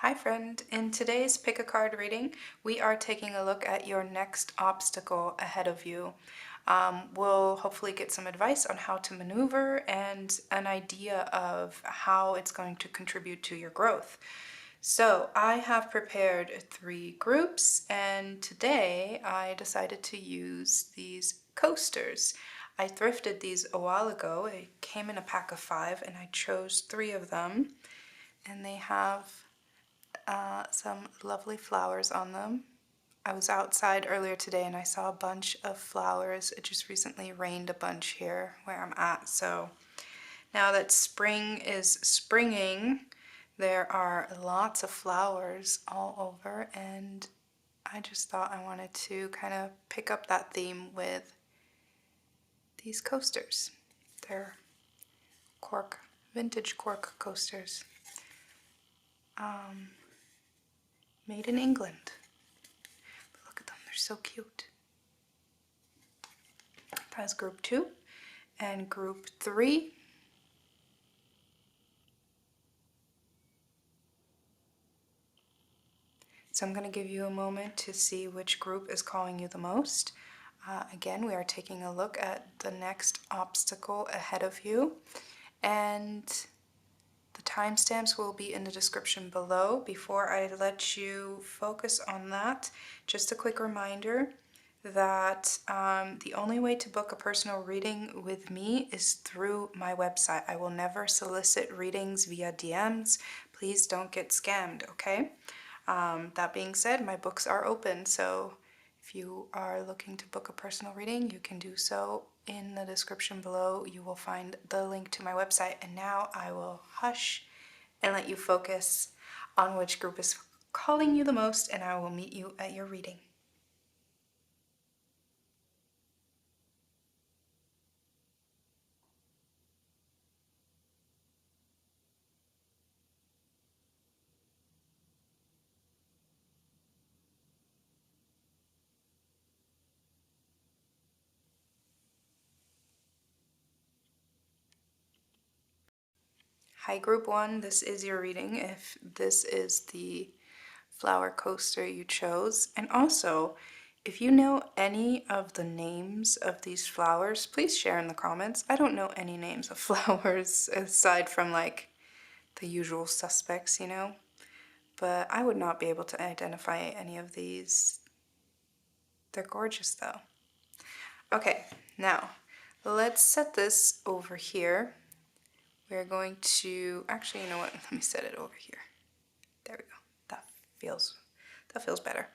Hi friend, in today's pick a card reading, we are taking a look at your next obstacle ahead of you. We'll hopefully get some advice on how to maneuver and an idea of how it's going to contribute to your growth. So I have prepared 3 groups, and today I decided to use these coasters. I thrifted these a while ago. It came in a pack of 5 and I chose 3 of them, and they have some lovely flowers on them. I was outside earlier today and I saw a bunch of flowers. It just recently rained a bunch here where I'm at, so now that spring is springing, there are lots of flowers all over, and I just thought I wanted to kind of pick up that theme with these coasters. They're cork, vintage cork coasters. Made in England. But look at them, they're so cute. That's group 2. And group 3, so I'm going to give you a moment to see which group is calling you the most. Again, we are taking a look at the next obstacle ahead of you, and the timestamps will be in the description below. Before I let you focus on that, just a quick reminder that the only way to book a personal reading with me is through my website. I will never solicit readings via DMs. Please don't get scammed, okay? That being said, my books are open, so if you are looking to book a personal reading, you can do so in the description below. You will find the link to my website, and now I will hush and let you focus on which group is calling you the most, and I will meet you at your reading. Hi group 1, this is your reading if this is the flower coaster you chose. And also, if you know any of the names of these flowers, please share in the comments. I don't know any names of flowers aside from like the usual suspects, you know, but I would not be able to identify any of these. They're gorgeous though. Okay, now let's set this over here. We're going to, actually, you know what? Let me set it over here. There we go. That feels better.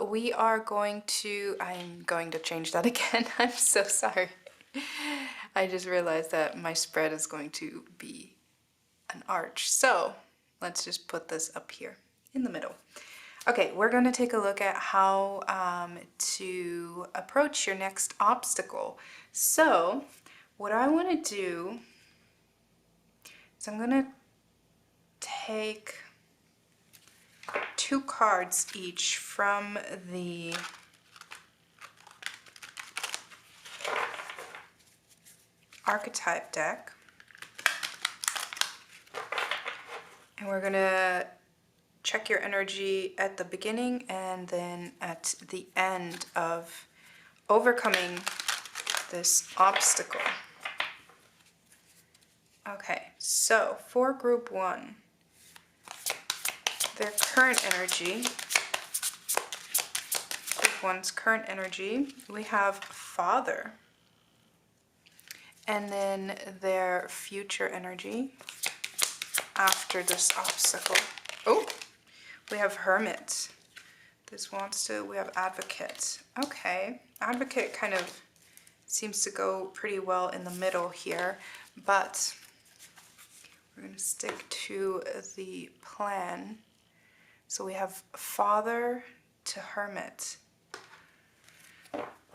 We are going to, I'm going to change that again. I'm so sorry. I just realized that my spread is going to be an arch. So let's just put this up here in the middle. Okay, we're going to take a look at how to approach your next obstacle. So what I want to do, so I'm going to take 2 cards each from the archetype deck, and we're going to check your energy at the beginning and then at the end of overcoming this obstacle. Okay, so for group 1, their current energy, group 1's current energy, we have Father, and then their future energy after this obstacle. Oh, we have Hermit. This wants to, we have Advocate. Okay, Advocate kind of seems to go pretty well in the middle here, but we're going to stick to the plan. So we have Father to Hermit.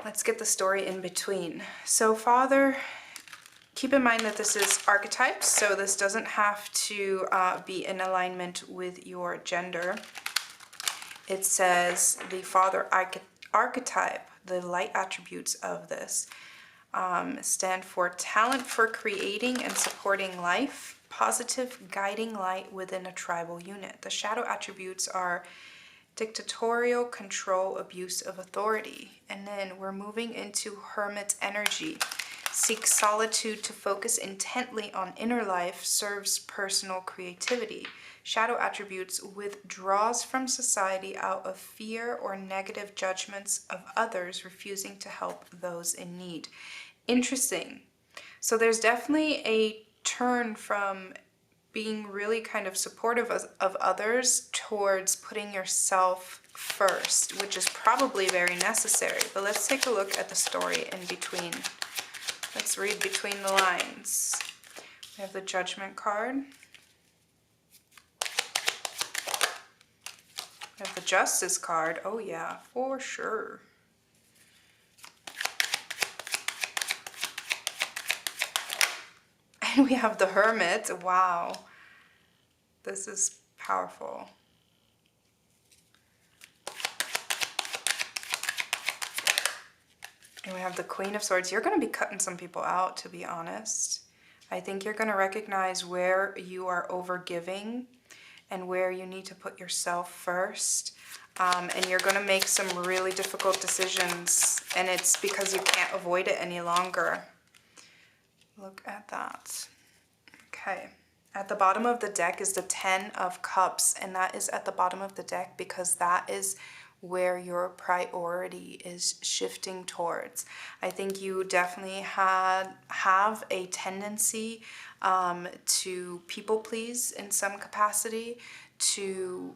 Let's get the story in between. So Father, keep in mind that this is archetypes, so this doesn't have to be in alignment with your gender. It says the Father archetype, the light attributes of this, stand for talent for creating and supporting life, positive guiding light within a tribal unit. The shadow attributes are dictatorial, control, abuse of authority. And then we're moving into hermit energy. Seek solitude to focus intently on inner life, serves personal creativity. Shadow attributes withdraws from society out of fear or negative judgments of others, refusing to help those in need. Interesting. So there's definitely a turn from being really kind of supportive of others towards putting yourself first, which is probably very necessary. But let's take a look at the story in between. Let's read between the lines. We have the Judgment card. We have the Justice card. Oh yeah, for sure. And we have the Hermit. Wow. This is powerful. And we have the Queen of Swords. You're going to be cutting some people out, to be honest. I think you're going to recognize where you are overgiving and where you need to put yourself first. And you're going to make some really difficult decisions, and it's because you can't avoid it any longer. Look at that. Okay. At the bottom of the deck is the Ten of Cups, and that is at the bottom of the deck because that is where your priority is shifting towards. I think you definitely have a tendency to people please in some capacity, to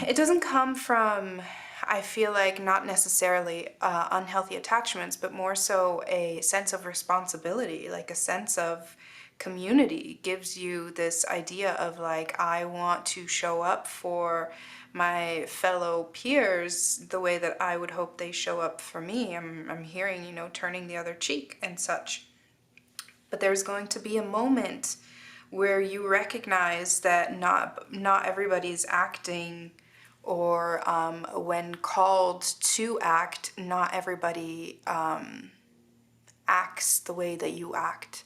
it doesn't come from, I feel like, not necessarily unhealthy attachments, but more so a sense of responsibility, like a sense of community gives you this idea of like, I want to show up for my fellow peers the way that I would hope they show up for me. I'm hearing, you know, turning the other cheek and such. But there's going to be a moment where you recognize that not everybody's acting, or when called to act, not everybody acts the way that you act.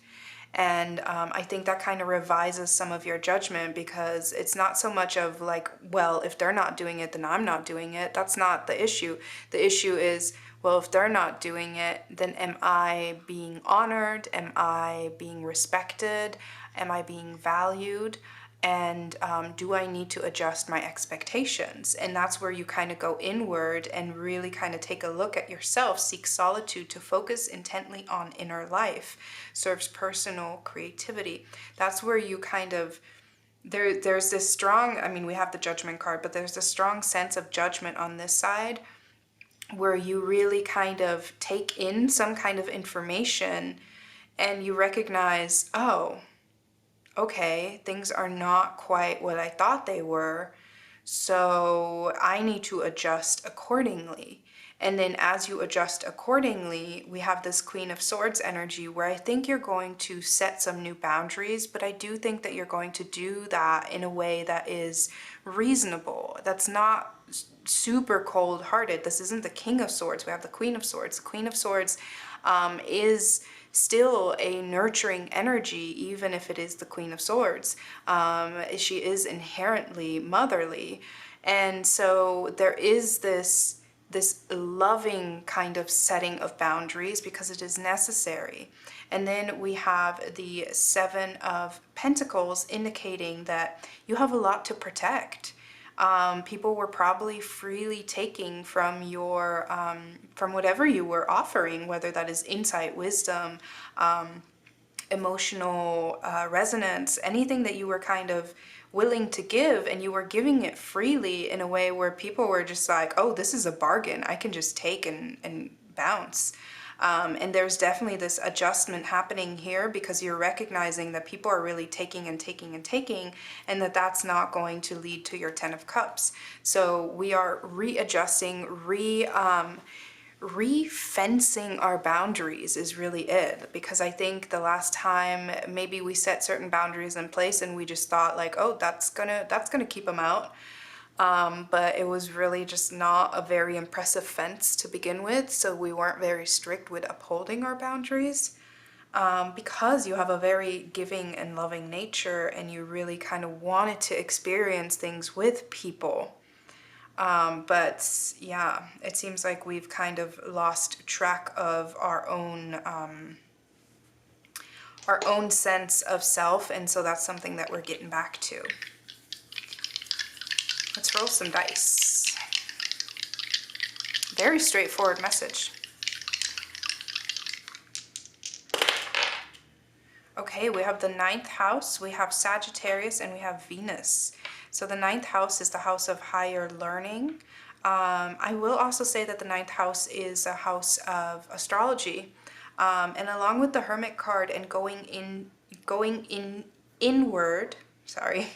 And I think that kind of revises some of your judgment, because it's not so much of like, well, if they're not doing it, then I'm not doing it. That's not the issue. The issue is, well, if they're not doing it, then am I being honored? Am I being respected? Am I being valued? And do I need to adjust my expectations? And that's where you kind of go inward and really kind of take a look at yourself. Seek solitude to focus intently on inner life. Serves personal creativity. That's where you kind of, there's this strong, I mean, we have the Judgment card, but there's a strong sense of judgment on this side, where you really kind of take in some kind of information and you recognize, oh, okay, things are not quite what I thought they were, so I need to adjust accordingly. And then as you adjust accordingly, we have this Queen of Swords energy, where I think you're going to set some new boundaries, but I do think that you're going to do that in a way that is reasonable. That's not super cold-hearted. This isn't the King of Swords. We have the Queen of Swords. The Queen of Swords is still a nurturing energy, even if it is the Queen of Swords. She is inherently motherly. And so there is this loving kind of setting of boundaries because it is necessary. And then we have the Seven of Pentacles, indicating that you have a lot to protect. People were probably freely taking from your, from whatever you were offering, whether that is insight, wisdom, emotional resonance, anything that you were kind of willing to give, and you were giving it freely in a way where people were just like, oh, this is a bargain. I can just take and bounce. And there's definitely this adjustment happening here, because you're recognizing that people are really taking and taking and taking, and that that's not going to lead to your Ten of Cups. So we are readjusting, re-fencing our boundaries is really it. Because I think the last time maybe we set certain boundaries in place and we just thought like, oh, that's gonna keep them out. But it was really just not a very impressive fence to begin with, so we weren't very strict with upholding our boundaries. because you have a very giving and loving nature and you really kind of wanted to experience things with people. But yeah, it seems like we've kind of lost track of our own sense of self, and so that's something that we're getting back to. Let's roll some dice. Very straightforward message. Okay, we have the 9th house, we have Sagittarius, and we have Venus. So the 9th house is the house of higher learning. I will also say that the 9th house is a house of astrology. And along with the Hermit card and inward, sorry,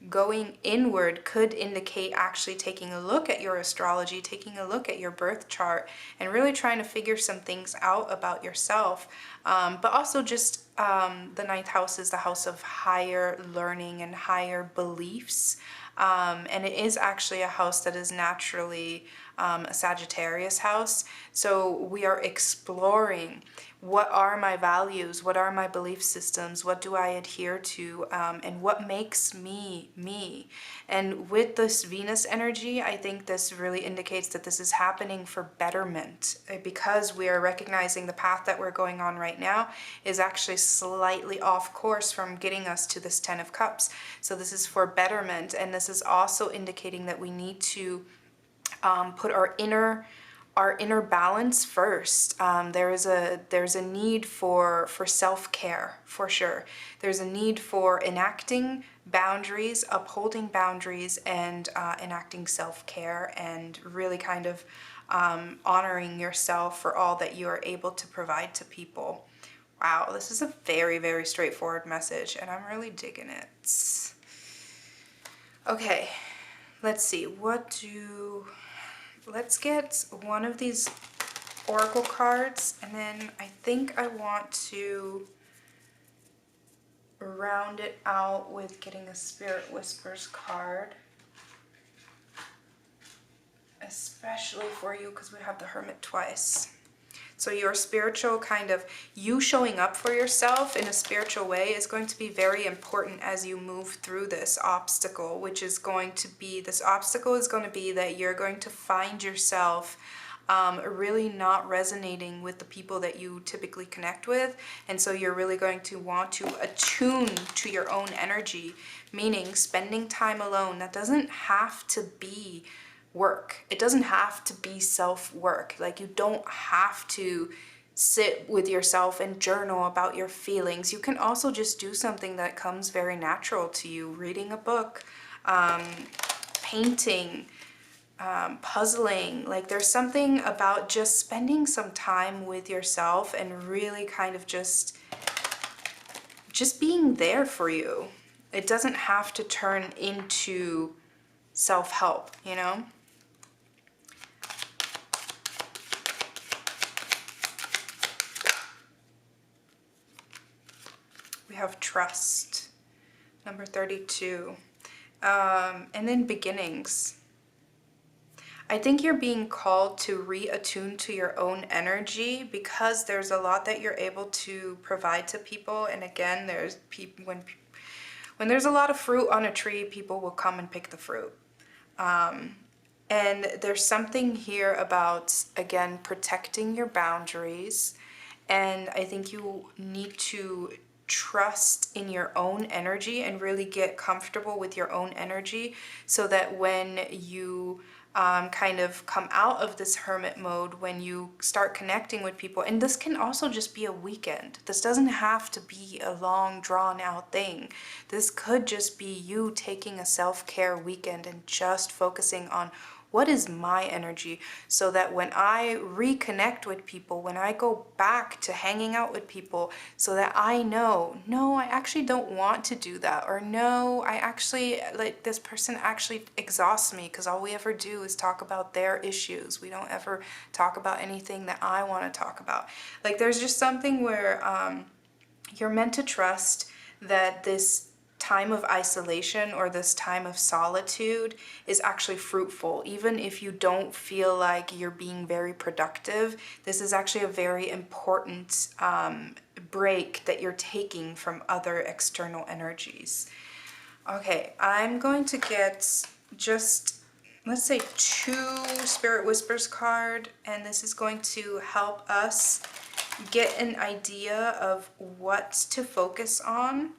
going inward could indicate actually taking a look at your astrology, taking a look at your birth chart, and really trying to figure some things out about yourself. But also just the 9th house is the house of higher learning and higher beliefs. And it is actually a house that is naturally a Sagittarius house. So we are exploring, what are my values? What are my belief systems? What do I adhere to? And what makes me me? And with this Venus energy, I think this really indicates that this is happening for betterment, because we are recognizing the path that we're going on right now is actually slightly off course from getting us to this 10 of Cups. So this is for betterment, and this is also indicating that we need to put our inner balance first. There's a need for self-care, for sure. There's a need for enacting boundaries, upholding boundaries, and enacting self-care, and really kind of honoring yourself for all that you are able to provide to people. Wow, this is a very, very straightforward message, and I'm really digging it. Okay, let's see. Let's get one of these oracle cards, and then I think I want to round it out with getting a Spirit Whispers card, especially for you because we have the Hermit twice. So your spiritual kind of, you showing up for yourself in a spiritual way is going to be very important as you move through this obstacle, which is going to be, this obstacle is going to be that you're going to find yourself really not resonating with the people that you typically connect with. And so you're really going to want to attune to your own energy, meaning spending time alone. That doesn't have to be work. It doesn't have to be self-work. Like, you don't have to sit with yourself and journal about your feelings. You can also just do something that comes very natural to you. Reading a book, painting, puzzling. Like, there's something about just spending some time with yourself and really kind of just being there for you. It doesn't have to turn into self-help, you know? We have trust, number 32. And then beginnings. I think you're being called to reattune to your own energy, because there's a lot that you're able to provide to people. And again, there's people, when there's a lot of fruit on a tree, people will come and pick the fruit. And there's something here about, again, protecting your boundaries. And I think you need to trust in your own energy and really get comfortable with your own energy, so that when you kind of come out of this hermit mode, when you start connecting with people, and this can also just be a weekend. This doesn't have to be a long drawn out thing. This could just be you taking a self-care weekend and just focusing on, what is my energy, so that when I reconnect with people, when I go back to hanging out with people, so that I know, no, I actually don't want to do that, or no, I actually, like, this person actually exhausts me, because all we ever do is talk about their issues. We don't ever talk about anything that I want to talk about. Like, there's just something where you're meant to trust that this time of isolation or this time of solitude is actually fruitful. Even if you don't feel like you're being very productive, this is actually a very important break that you're taking from other external energies. Okay, I'm going to get just, let's say, 2 Spirit Whispers card, and this is going to help us get an idea of what to focus on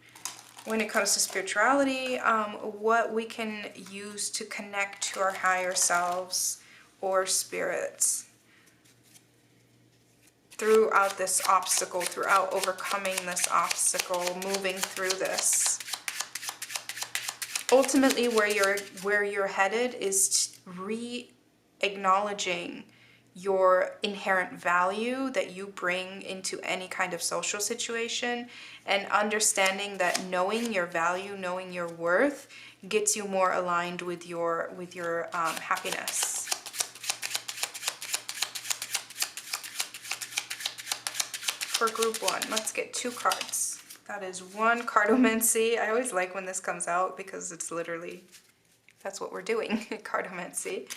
when it comes to spirituality, what we can use to connect to our higher selves or spirits throughout this obstacle, throughout overcoming this obstacle, moving through this. Ultimately, where you're headed is re-acknowledging your inherent value that you bring into any kind of social situation, and understanding that knowing your value, knowing your worth, gets you more aligned with your happiness. For group 1, let's get 2 cards. That is 1 cardomancy. I always like when this comes out because it's literally, that's what we're doing, cardomancy.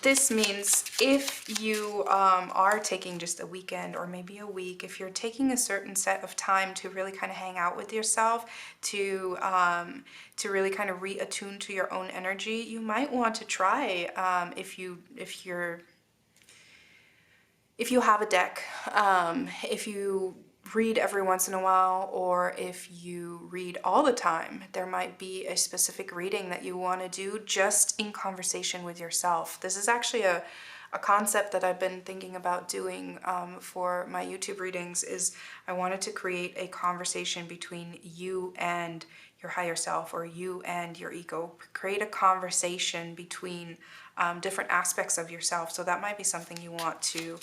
This means if you are taking just a weekend or maybe a week, if you're taking a certain set of time to really kind of hang out with yourself, to really kind of reattune to your own energy, you might want to try, if you have a deck, if you read every once in a while, or if you read all the time, there might be a specific reading that you want to do just in conversation with yourself. This is actually a concept that I've been thinking about doing for my YouTube readings. Is I wanted to create a conversation between you and your higher self, or you and your ego. Create a conversation between different aspects of yourself. So that might be something you want to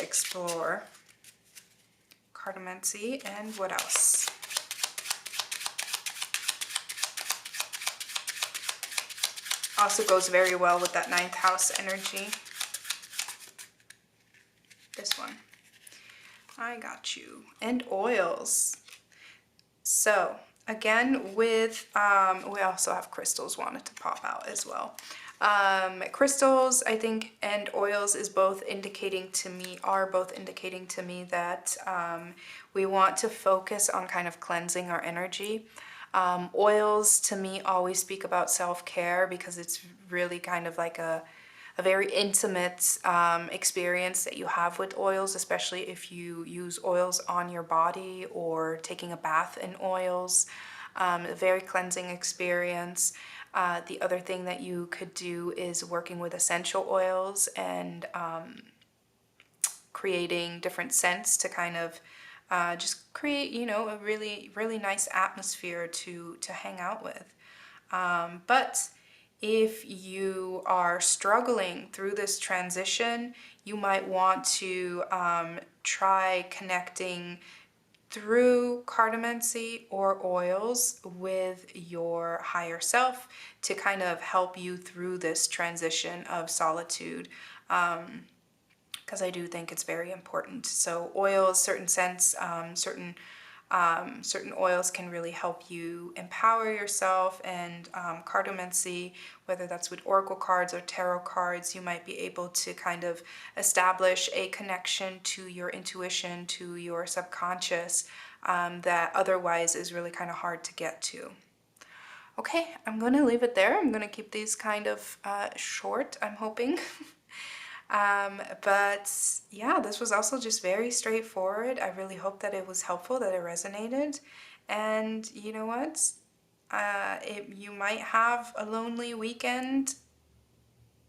explore. Cardomancy, and what else? Also goes very well with that 9th house energy. This one. I got you. And oils. So again, with we also have crystals wanted to pop out as well. Crystals, I think, and oils are both indicating to me that we want to focus on kind of cleansing our energy. Oils to me always speak about self-care, because it's really kind of like a very intimate experience that you have with oils, especially if you use oils on your body or taking a bath in oils. A very cleansing experience. The other thing that you could do is working with essential oils and creating different scents to kind of just create, a really, really nice atmosphere to hang out with. But if you are struggling through this transition, you might want to try connecting through cardomancy or oils with your higher self to kind of help you through this transition of solitude, because I do think it's very important. So oils, certain scents, certain oils can really help you empower yourself, and cardomancy, whether that's with oracle cards or tarot cards, you might be able to kind of establish a connection to your intuition, to your subconscious, that otherwise is really kind of hard to get to. Okay, I'm going to leave it there. I'm going to keep these kind of short, I'm hoping. But yeah, this was also just very straightforward. I really hope that it was helpful, that it resonated. And you know what? You might have a lonely weekend.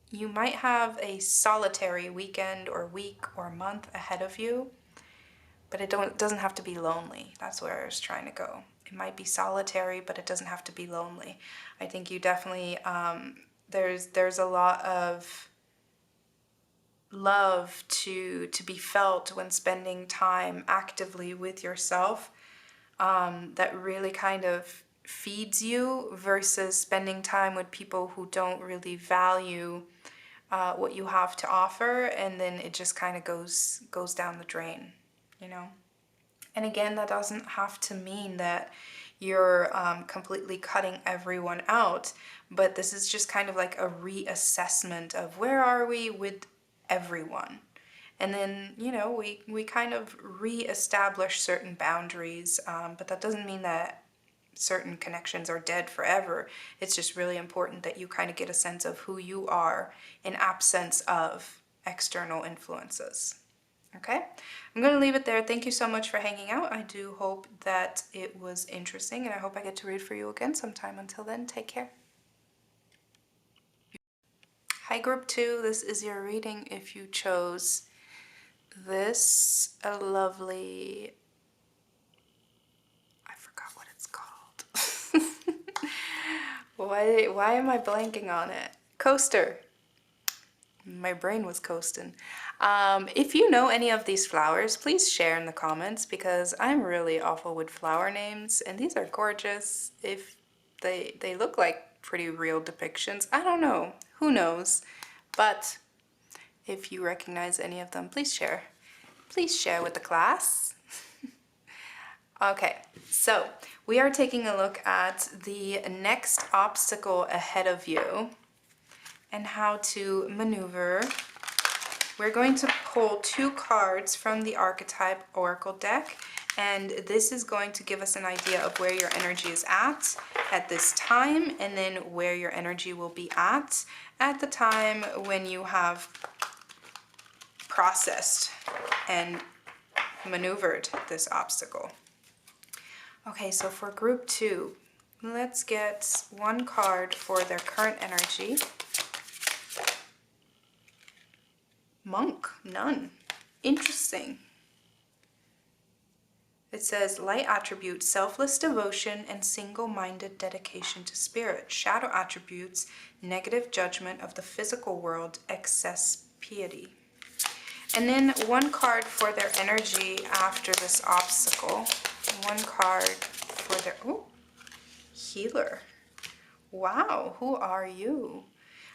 You might have a solitary weekend or week or month ahead of you, but it doesn't have to be lonely. That's where I was trying to go. It might be solitary, but it doesn't have to be lonely. I think you definitely, there's a lot of love to be felt when spending time actively with yourself, that really kind of feeds you, versus spending time with people who don't really value what you have to offer, and then it just kind of goes down the drain, you know? And again, that doesn't have to mean that you're completely cutting everyone out, but this is just kind of like a reassessment of where are we with everyone. And then, you know, we kind of reestablish certain boundaries, but that doesn't mean that certain connections are dead forever. It's just really important that you kind of get a sense of who you are in absence of external influences. Okay, I'm going to leave it there. Thank you so much for hanging out. I do hope that it was interesting, and I hope I get to read for you again sometime. Until then, take care. Hi, Group 2. This is your reading if you chose this lovely... I forgot what it's called. Why am I blanking on it? Coaster. My brain was coasting. If you know any of these flowers, please share in the comments because I'm really awful with flower names and these are gorgeous. If they look like pretty real depictions, I don't know, who knows? But if you recognize any of them, please share. Please share with the class. Okay, so we are taking a look at the next obstacle ahead of you and how to maneuver. We're going to pull 2 cards from the Archetype Oracle deck, and this is going to give us an idea of where your energy is at this time, and then where your energy will be at the time when you have processed and maneuvered this obstacle. Okay, so for Group 2, let's get 1 card for their current energy. Monk, none. Interesting. It says light attributes, selfless devotion and single-minded dedication to spirit. Shadow attributes, negative judgment of the physical world, excess piety. And then 1 card for their energy after this obstacle. 1 card for their, oh, healer. Wow, who are you?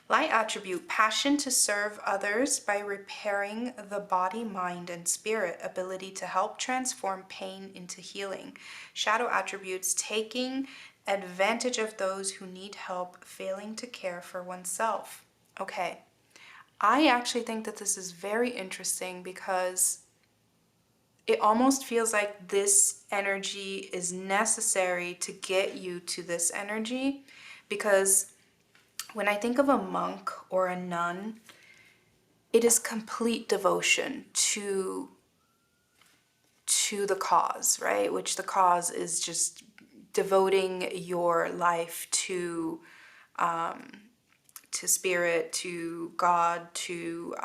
Light attribute, passion to serve others by repairing the body, mind, and spirit, ability to help transform pain into healing. Shadow attributes, taking advantage of those who need help, failing to care for oneself. Okay, I actually think that this is very interesting because it almost feels like this energy is necessary to get you to this energy, because when I think of a monk or a nun, it is complete devotion to the cause, right? Which the cause is just devoting your life to spirit, to God, to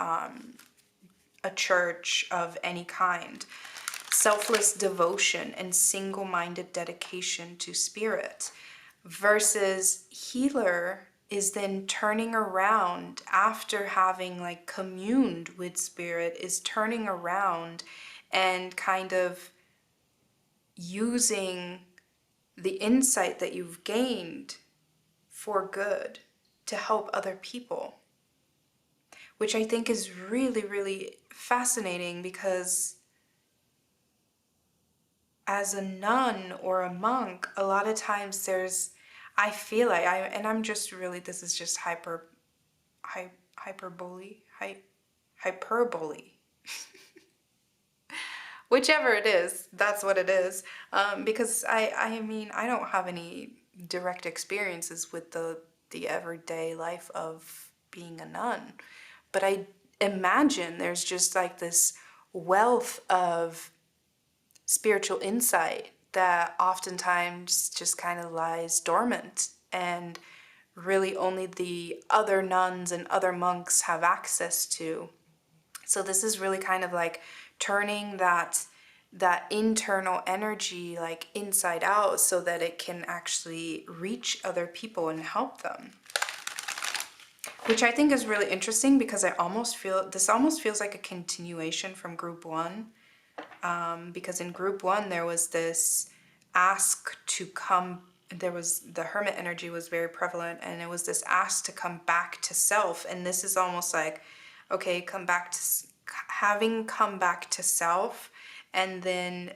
a church of any kind. Selfless devotion and single-minded dedication to spirit. Versus healer is then turning around after having like communed with spirit, is turning around and kind of using the insight that you've gained for good to help other people, which I think is really, really fascinating, because as a nun or a monk, a lot of times I feel like and I'm just really, this is just hyperbole, whichever it is, that's what it is. Because I mean, I don't have any direct experiences with the everyday life of being a nun, but I imagine there's just like this wealth of spiritual insight that oftentimes just kind of lies dormant and really only the other nuns and other monks have access to. So this is really kind of like turning that internal energy like inside out so that it can actually reach other people and help them. Which I think is really interesting, because I almost feel, this almost feels like a continuation from Group 1. Because in Group 1 there was this ask to come, there was, the hermit energy was very prevalent, and it was this ask to come back to self. And this is almost like, okay, come back to, having come back to self, and then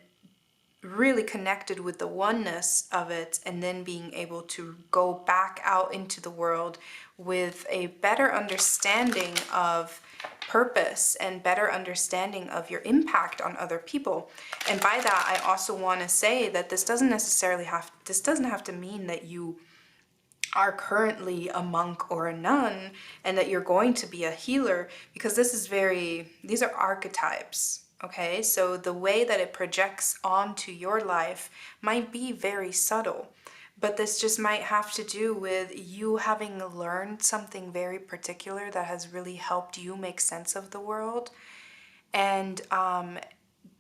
really connected with the oneness of it, and then being able to go back out into the world with a better understanding of purpose and better understanding of your impact on other people. And by that, I also want to say that this doesn't have to mean that you are currently a monk or a nun and that you're going to be a healer, because these are archetypes. Okay, so the way that it projects onto your life might be very subtle, but this just might have to do with you having learned something very particular that has really helped you make sense of the world. And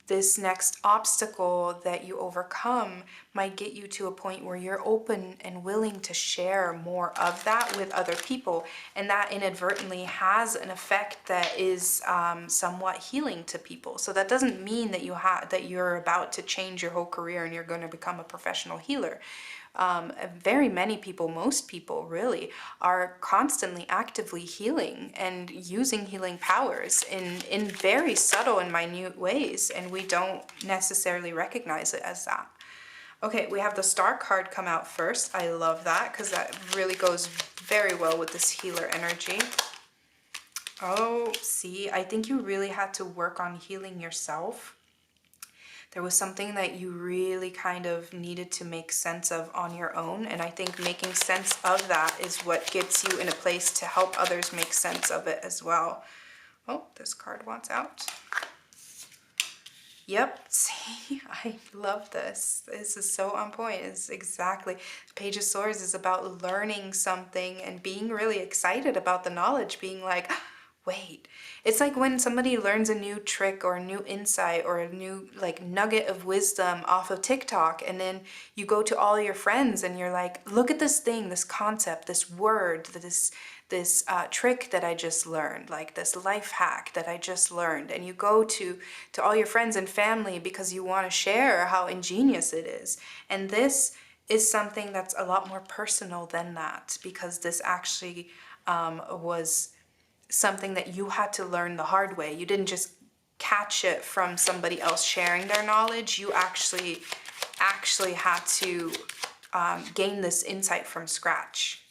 this next obstacle that you overcome might get you to a point where you're open and willing to share more of that with other people, and that inadvertently has an effect that is somewhat healing to people. So that doesn't mean that you're about to change your whole career and you're going to become a professional healer. Very many people, most people really, are constantly actively healing and using healing powers in very subtle and minute ways, and we don't necessarily recognize it as that. Okay, we have the Star card come out first. I love that because that really goes very well with this healer energy. Oh, see, I think you really had to work on healing yourself. There was something that you really kind of needed to make sense of on your own. And I think making sense of that is what gets you in a place to help others make sense of it as well. Oh, this card wants out. Yep, see, I love this. This is so on point. It's exactly, Page of Swords is about learning something and being really excited about the knowledge, being like, wait. It's like when somebody learns a new trick or a new insight or a new nugget of wisdom off of TikTok, and then you go to all your friends and you're like, look at this thing, this concept, this word, this trick that I just learned, like this life hack that I just learned, and you go to all your friends and family because you want to share how ingenious it is. And this is something that's a lot more personal than that, because this actually was something that you had to learn the hard way. You didn't just catch it from somebody else sharing their knowledge. You actually had to gain this insight from scratch.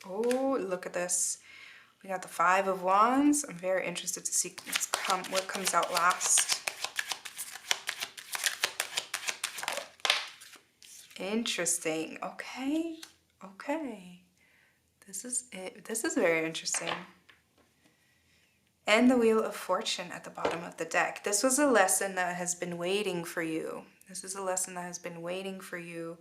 Oh, look at this. We got the Five of Wands. I'm very interested to see what comes out last. Interesting. Okay. Okay. This is it. This is very interesting. And the Wheel of Fortune at the bottom of the deck. This was a lesson that has been waiting for you. This is a lesson that has been waiting for you.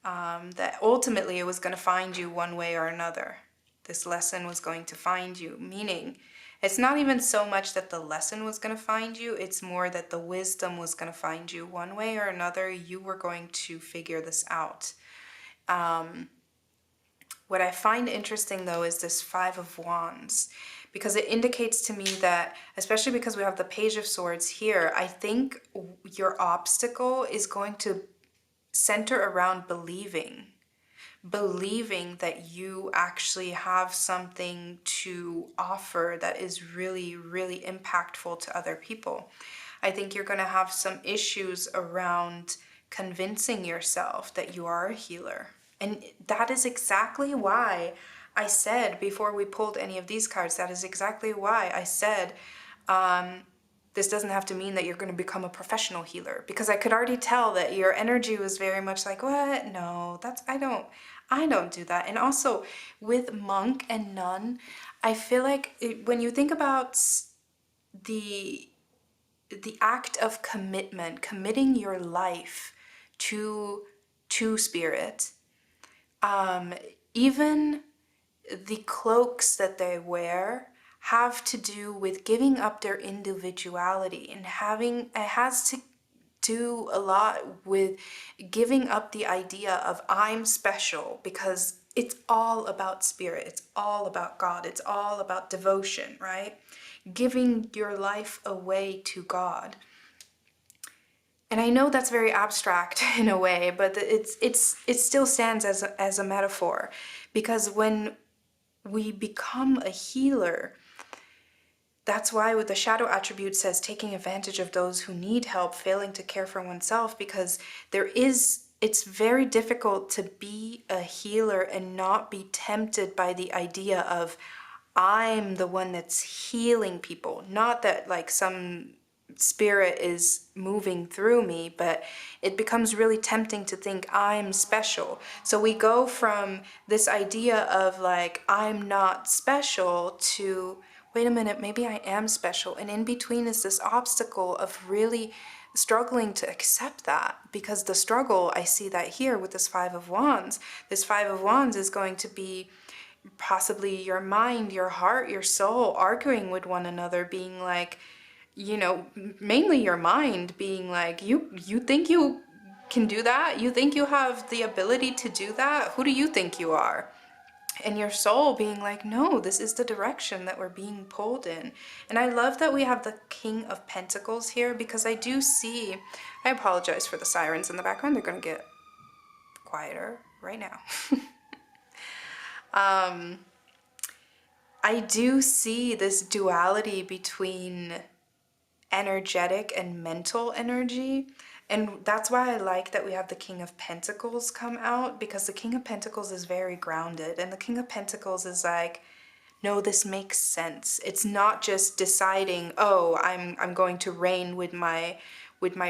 That ultimately it was going to find you one way or another. This lesson was going to find you, meaning it's not even so much that the lesson was going to find you, it's more that the wisdom was going to find you one way or another. You were going to figure this out. What I find interesting though is this Five of Wands, because it indicates to me that, especially because we have the Page of Swords here, I think your obstacle is going to center around believing that you actually have something to offer that is really, really impactful to other people. I think you're going to have some issues around convincing yourself that you are a healer. And that is exactly why I said, before we pulled any of these cards, that is exactly why I said, this doesn't have to mean that you're going to become a professional healer, because I could already tell that your energy was very much like, what? No, I don't do that. And also with monk and nun, I feel like when you think about the act of commitment, committing your life to spirit, even the cloaks that they wear have to do with giving up their individuality, and it has to do a lot with giving up the idea of I'm special, because it's all about spirit, it's all about God, it's all about devotion, right? Giving your life away to God. And I know that's very abstract in a way, but it still stands as a metaphor, because when we become a healer, that's why with the shadow attribute says taking advantage of those who need help, failing to care for oneself, because it's very difficult to be a healer and not be tempted by the idea of I'm the one that's healing people. Not that like some spirit is moving through me, but it becomes really tempting to think I'm special. So we go from this idea of like I'm not special to wait a minute, maybe I am special. And in between is this obstacle of really struggling to accept that, because the struggle, I see that here with this Five of Wands. This Five of Wands is going to be possibly your mind, your heart, your soul arguing with one another, being like, you know, mainly your mind being like, you think you can do that? You think you have the ability to do that? Who do you think you are? And your soul being like, no, this is the direction that we're being pulled in. And I love that we have the King of Pentacles here, because I do see, I apologize for the sirens in the background. They're going to get quieter right now. I do see this duality between energetic and mental energy. And that's why I like that we have the King of Pentacles come out, because the King of Pentacles is very grounded. And the King of Pentacles is like, no, this makes sense. It's not just deciding, oh, I'm going to reign with my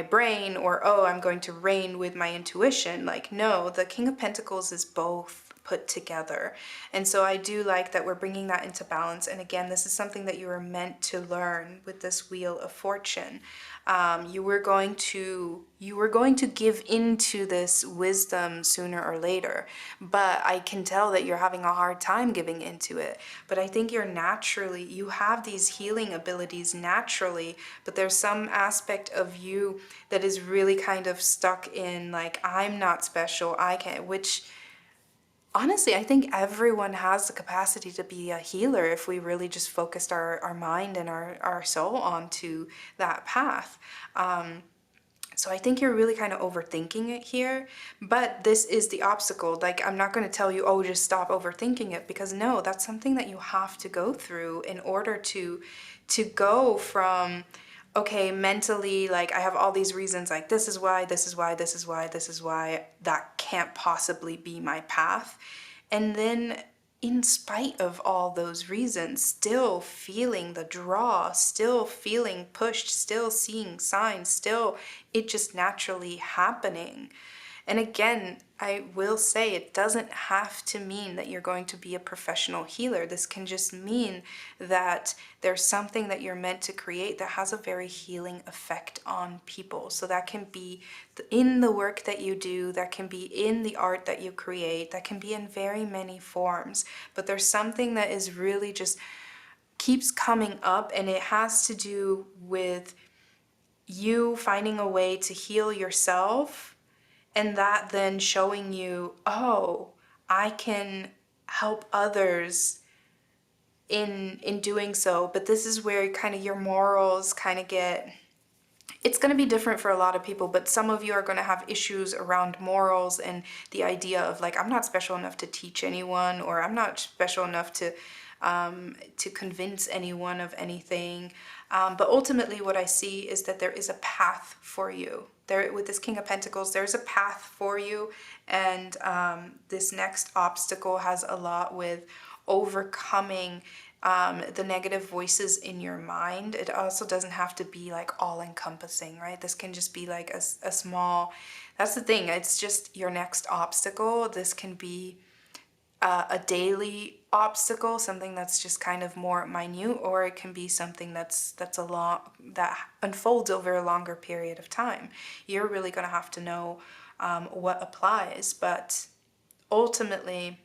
brain, or oh, I'm going to reign with my intuition. Like, no, the King of Pentacles is both put together. And so I do like that we're bringing that into balance. And again, this is something that you were meant to learn with this Wheel of Fortune. You were going to give into this wisdom sooner or later, but I can tell that you're having a hard time giving into it. But I think you have these healing abilities naturally, but there's some aspect of you that is really kind of stuck in like, I'm not special, I can't, which honestly, I think everyone has the capacity to be a healer if we really just focused our mind and our soul onto that path. So I think you're really kind of overthinking it here, but this is the obstacle. Like, I'm not going to tell you, oh, just stop overthinking it, because no, that's something that you have to go through in order to go from, okay, mentally, like I have all these reasons, like this is why, this is why, this is why, this is why, that can't possibly be my path. And then in spite of all those reasons, still feeling the draw, still feeling pushed, still seeing signs, still it just naturally happening. And again, I will say it doesn't have to mean that you're going to be a professional healer. This can just mean that there's something that you're meant to create that has a very healing effect on people. So that can be in the work that you do, that can be in the art that you create, that can be in very many forms. But there's something that is really just keeps coming up, and it has to do with you finding a way to heal yourself, and that then showing you, oh, I can help others in doing so. But this is where kind of your morals kind of get, it's going to be different for a lot of people, but some of you are going to have issues around morals and the idea of like, I'm not special enough to teach anyone, or I'm not special enough to convince anyone of anything. But ultimately what I see is that there is a path for you. There, with this King of Pentacles, there's a path for you. And this next obstacle has a lot with overcoming the negative voices in your mind. It also doesn't have to be like all encompassing, right? This can just be like a small, that's the thing. It's just your next obstacle. This can be a daily obstacle, something that's just kind of more minute, or it can be something that's a lot that unfolds over a longer period of time. You're really going to have to know what applies. But ultimately,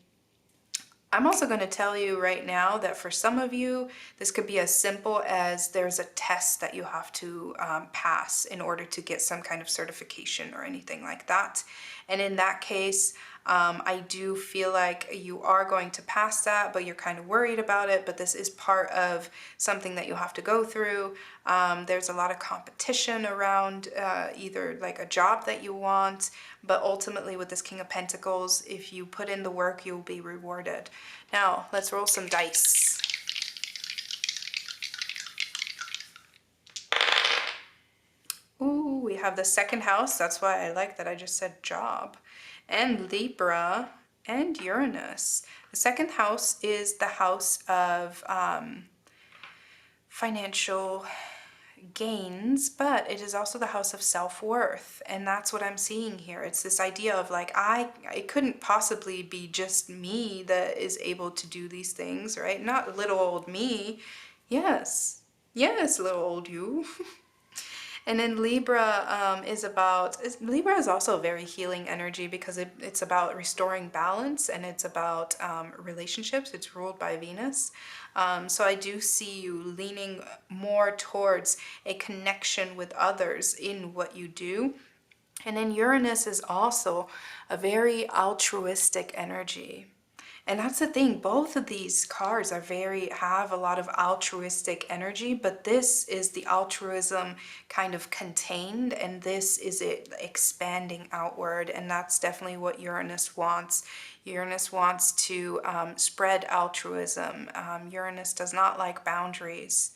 I'm also going to tell you right now that for some of you, this could be as simple as there's a test that you have to pass in order to get some kind of certification or anything like that. And in that case, I do feel like you are going to pass that, but you're kind of worried about it. But this is part of something that you have to go through. There's a lot of competition around either like a job that you want, but ultimately with this King of Pentacles, if you put in the work, you'll be rewarded. Now, let's roll some dice. have the second house. That's why I like that I just said job. And Libra and Uranus. The second house is the house of financial gains, but it is also the house of self-worth, and that's what I'm seeing here. It's this idea of like, it couldn't possibly be just me that is able to do these things, right? Not little old me. Yes, little old you. And then Libra Libra is also a very healing energy because it's about restoring balance, and it's about relationships. It's ruled by Venus. So I do see you leaning more towards a connection with others in what you do. And then Uranus is also a very altruistic energy. And that's the thing, both of these cards are have a lot of altruistic energy, but this is the altruism kind of contained, and this is it expanding outward, and that's definitely what Uranus wants. Uranus wants to spread altruism. Uranus does not like boundaries.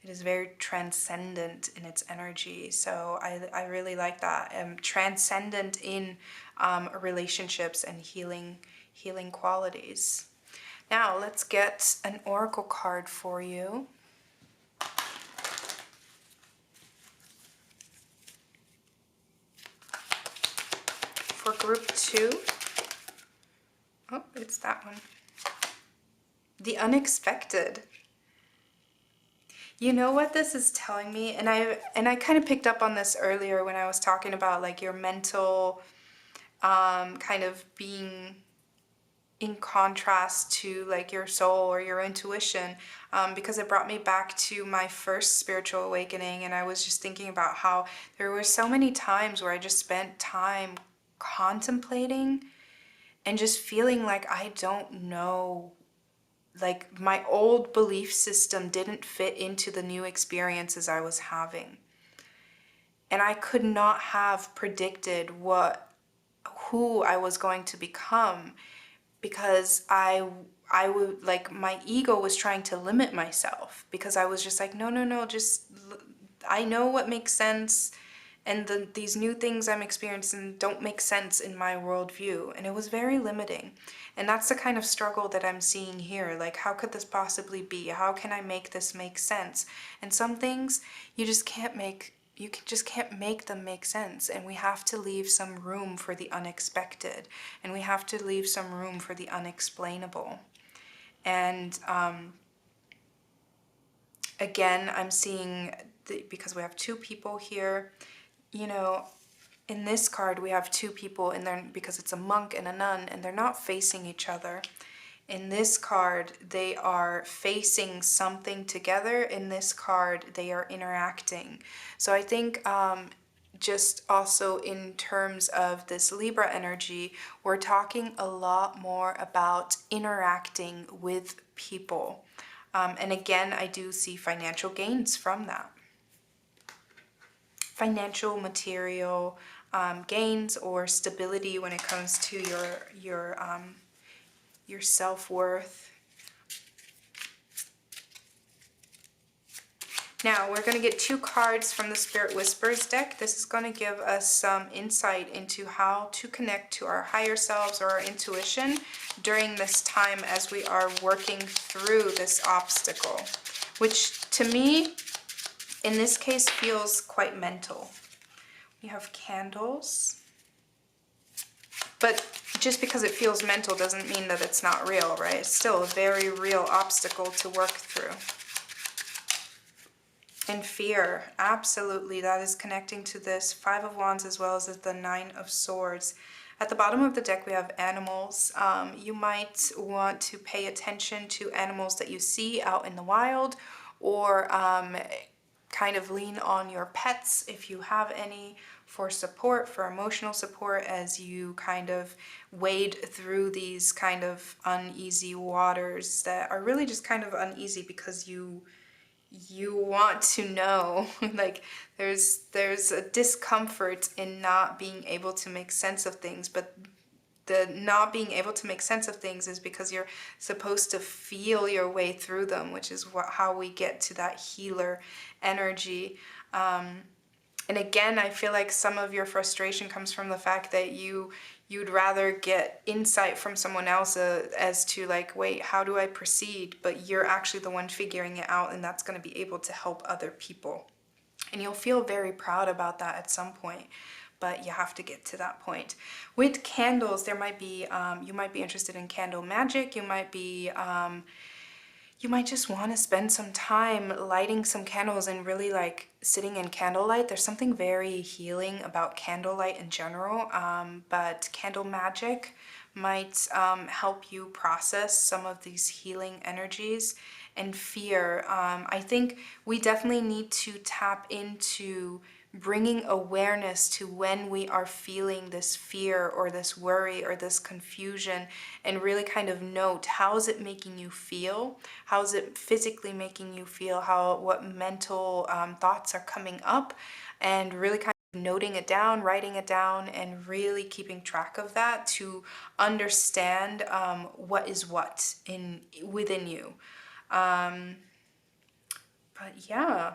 It is very transcendent in its energy. So I really like that. Transcendent in relationships and healing qualities. Now let's get an oracle card for you. For group 2. Oh, it's that one. The unexpected. You know what this is telling me? And I kind of picked up on this earlier when I was talking about like your mental kind of being in contrast to like your soul or your intuition, because it brought me back to my first spiritual awakening, and I was just thinking about how there were so many times where I just spent time contemplating and just feeling like I don't know, like my old belief system didn't fit into the new experiences I was having, and I could not have predicted who I was going to become, because I would like, my ego was trying to limit myself, because I was just like, no, just, I know what makes sense, and these new things I'm experiencing don't make sense in my worldview, and it was very limiting. And that's the kind of struggle that I'm seeing here. Like, how could this possibly be? How can I make this make sense? And some things you just can't make. You just can't make them make sense, and we have to leave some room for the unexpected, and we have to leave some room for the unexplainable. And again, I'm seeing, because we have two people here, you know, in this card we have two people, and they're, because it's a monk and a nun, and they're not facing each other. In this card, they are facing something together. In this card, they are interacting. So I think just also in terms of this Libra energy, we're talking a lot more about interacting with people. And again, I do see financial gains from that. Financial, material gains, or stability when it comes to your self-worth. Now we're going to get two cards from the Spirit Whispers deck. This is going to give us some insight into how to connect to our higher selves or our intuition during this time as we are working through this obstacle, which to me in this case feels quite mental. We have candles, but just because it feels mental doesn't mean that it's not real, right? It's still a very real obstacle to work through. And fear, absolutely, that is connecting to this Five of Wands as well as the Nine of Swords. At the bottom of the deck we have animals. You might want to pay attention to animals that you see out in the wild, or kind of lean on your pets if you have any for support, for emotional support, as you kind of wade through these kind of uneasy waters that are really just kind of uneasy because you want to know. Like there's a discomfort in not being able to make sense of things, but the not being able to make sense of things is because you're supposed to feel your way through them, which is how we get to that healer energy. And again, I feel like some of your frustration comes from the fact that you'd rather get insight from someone else as to like, wait, how do I proceed? But you're actually the one figuring it out, and that's going to be able to help other people. And you'll feel very proud about that at some point, but you have to get to that point. With candles, there might be, you might be interested in candle magic. You might just want to spend some time lighting some candles and really like sitting in candlelight. There's something very healing about candlelight in general, but candle magic might help you process some of these healing energies and fear. I think we definitely need to tap into bringing awareness to when we are feeling this fear or this worry or this confusion, and really kind of note, how is it making you feel? How is it physically making you feel? What mental thoughts are coming up, and really kind of noting it down, writing it down, and really keeping track of that to understand what is what within you. But yeah.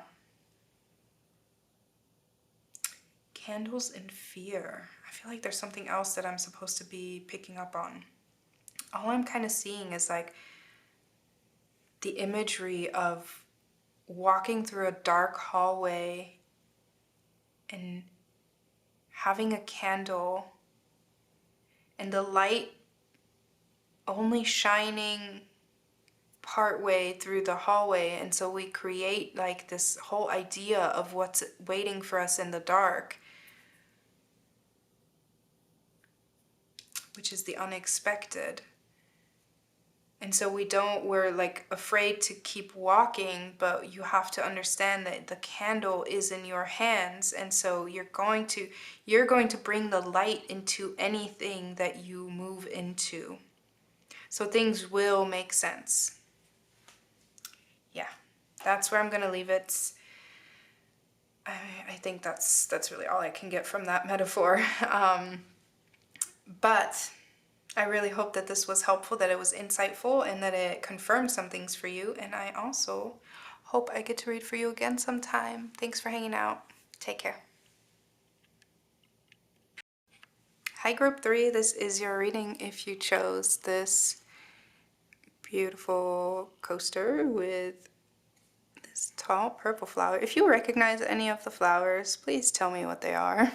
Candles and fear. I feel like there's something else that I'm supposed to be picking up on. All I'm kind of seeing is like the imagery of walking through a dark hallway and having a candle and the light only shining partway through the hallway, and so we create like this whole idea of what's waiting for us in the dark, which is the unexpected. And so we're like afraid to keep walking, but you have to understand that the candle is in your hands. And so you're going to bring the light into anything that you move into. So things will make sense. Yeah, that's where I'm going to leave it. I think that's really all I can get from that metaphor. But I really hope that this was helpful, that it was insightful, and that it confirmed some things for you. And I also hope I get to read for you again sometime. Thanks for hanging out. Take care. Hi, Group 3. This is your reading if you chose this beautiful coaster with this tall purple flower. If you recognize any of the flowers, please tell me what they are.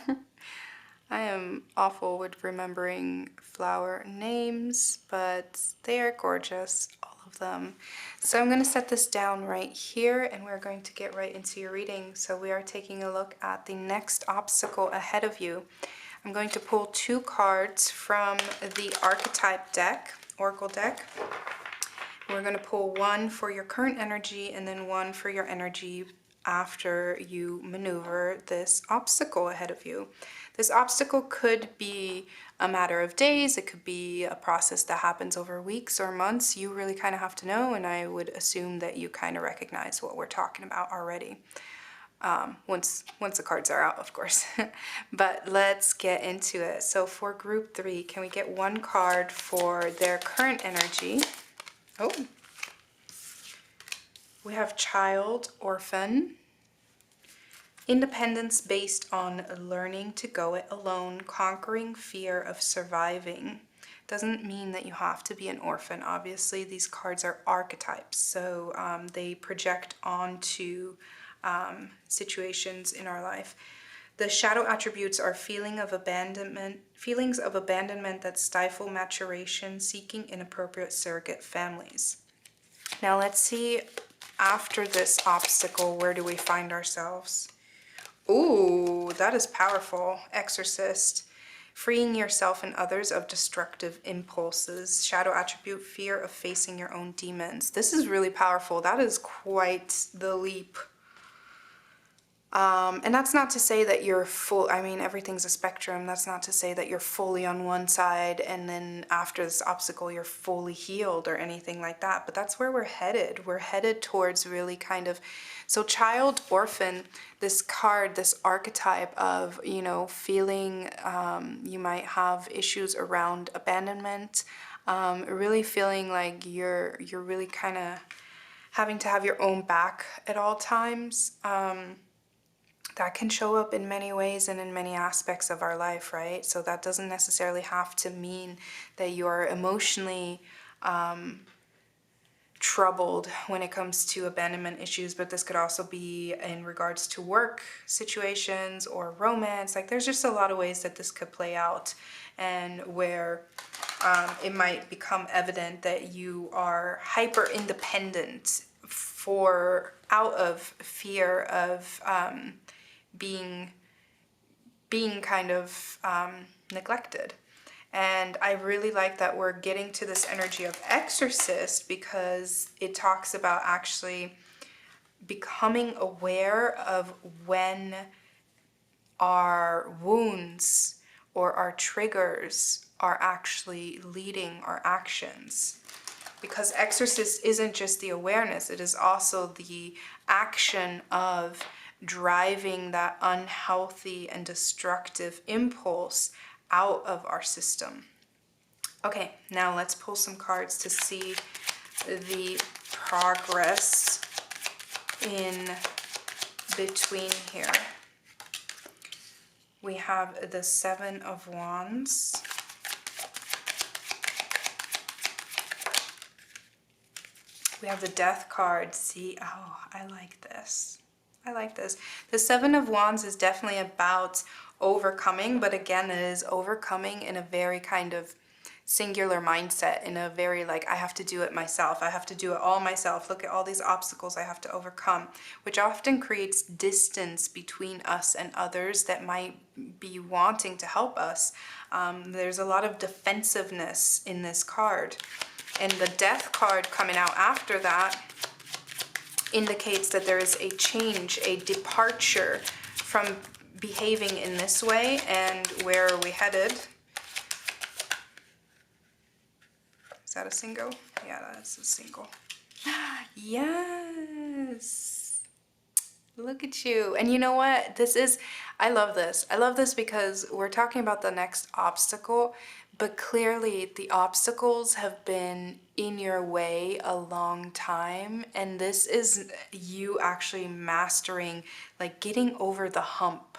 I am awful with remembering flower names, but they are gorgeous, all of them. So I'm going to set this down right here, and we're going to get right into your reading. So we are taking a look at the next obstacle ahead of you. I'm going to pull 2 cards from the Archetype deck, Oracle deck. We're going to pull 1 for your current energy and then 1 for your energy after you maneuver this obstacle ahead of you. This obstacle could be a matter of days, it could be a process that happens over weeks or months. You really kind of have to know, and I would assume that you kind of recognize what we're talking about already. Once the cards are out, of course. But let's get into it. So for Group 3, can we get 1 card for their current energy? Oh, we have Child, Orphan. Independence based on learning to go it alone, conquering fear of surviving. Doesn't mean that you have to be an orphan. Obviously, these cards are archetypes, so they project onto situations in our life. The shadow attributes are feelings of abandonment that stifle maturation, seeking inappropriate surrogate families. Now let's see, after this obstacle, where do we find ourselves? Ooh, that is powerful. Exorcist. Freeing yourself and others of destructive impulses. Shadow attribute, fear of facing your own demons. This is really powerful. That is quite the leap. And that's not to say that you're everything's a spectrum. That's not to say that you're fully on one side and then after this obstacle you're fully healed or anything like that. But that's where we're headed. We're headed towards really kind of... So Child, Orphan, this card, this archetype of, feeling you might have issues around abandonment, really feeling like you're really kind of having to have your own back at all times. that can show up in many ways and in many aspects of our life, right? So that doesn't necessarily have to mean that you're emotionally troubled when it comes to abandonment issues, but this could also be in regards to work situations or romance. Like there's just a lot of ways that this could play out, and where it might become evident that you are hyper independent for out of fear of being kind of neglected. And I really like that we're getting to this energy of exorcist, because it talks about actually becoming aware of when our wounds or our triggers are actually leading our actions. Because exorcist isn't just the awareness, it is also the action of driving that unhealthy and destructive impulse out of our system. Okay, now let's pull some cards to see the progress in between here. We have the Seven of Wands. We have the Death card. See, oh, I like this. I like this. The Seven of Wands is definitely about overcoming, but again, it is overcoming in a very kind of singular mindset, in a very like, I have to do it myself. I have to do it all myself. Look at all these obstacles I have to overcome, which often creates distance between us and others that might be wanting to help us. There's a lot of defensiveness in this card. And the Death card coming out after that indicates that there is a change, a departure from behaving in this way. And where are we headed? Is that a single? Yeah, that's a single. Yes. Look at you. And you know what? I love this. I love this because we're talking about the next obstacle, but clearly the obstacles have been in your way a long time. And this is you actually mastering, like getting over the hump,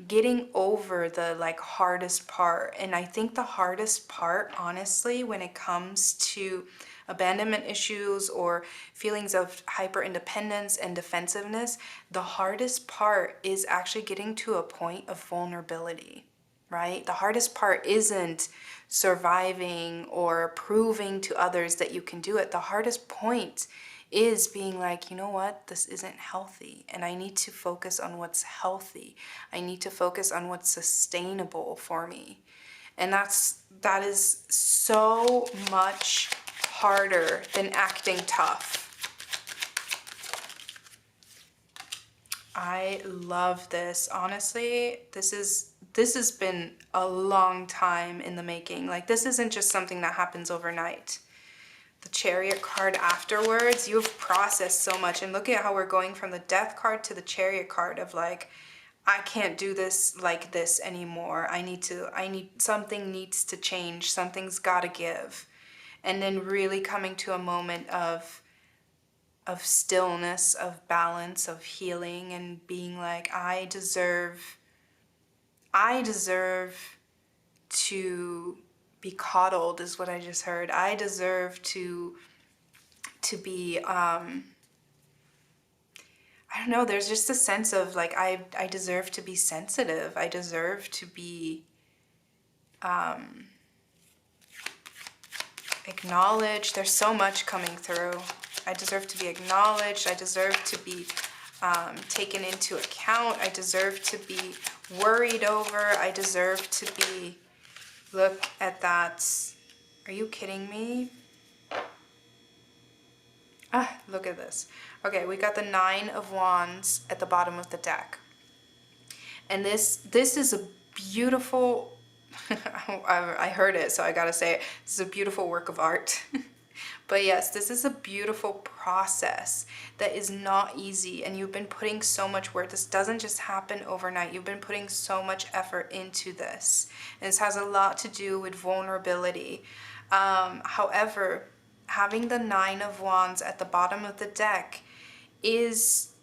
getting over the like hardest part. And I think the hardest part, honestly, when it comes to abandonment issues or feelings of hyper independence and defensiveness, the hardest part is actually getting to a point of vulnerability, right? The hardest part isn't surviving or proving to others that you can do it. The hardest point is being like, you know what, this isn't healthy, and I need to focus on what's healthy. I need to focus on what's sustainable for me. And that is so much harder than acting tough. I love this. Honestly, this has been a long time in the making. Like, this isn't just something that happens overnight. The Chariot card afterwards, you've processed so much. And look at how we're going from the Death card to the Chariot card of like, I can't do this like this anymore. Something needs to change. Something's gotta give. And then really coming to a moment of stillness, of balance, of healing, and being like, I deserve to be coddled, is what I just heard. I deserve to be, I don't know, there's just a sense of like, I deserve to be sensitive. I deserve to be acknowledged. There's so much coming through. I deserve to be acknowledged. I deserve to be taken into account. I deserve to be worried over. I deserve to be, look at that. Are you kidding me? Ah, look at this. Okay, we got the Nine of Wands at the bottom of the deck. And this is a beautiful, I heard it, so I gotta say it. This is a beautiful work of art. But yes, this is a beautiful process that is not easy, and you've been putting so much work. This doesn't just happen overnight. You've been putting so much effort into this. And this has a lot to do with vulnerability. However, having the Nine of Wands at the bottom of the deck is